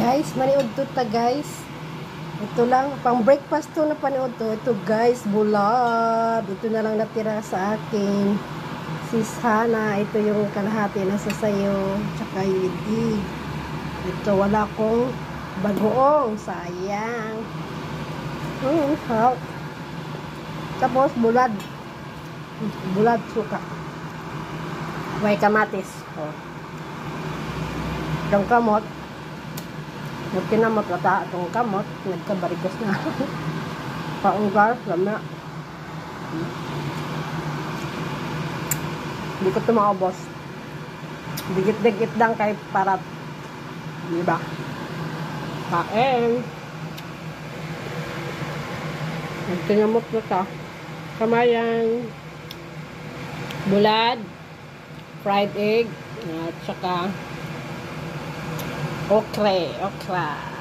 Guys, maniod to ta guys. Ito lang, pang breakfast to na panood to. Ito guys, bulab. Ito na lang natira sa akin. Sis Hana, ito yung kalahati na sa sayo. Tsaka yudi. Ito, wala kong bagoong. Sayang. Harap. Tapos, bulad. Bulad suka. May kamatis. Oh. Itong kamot. Yung kinamot lata itong kamot, nagkabarigos na. Paunggar, lama. Hindi ko ito maubos. Digit-digit lang kay parat. Diba? Kain. Nagkinamot lata. Kamayan. Bulad. Fried egg. At saka okra.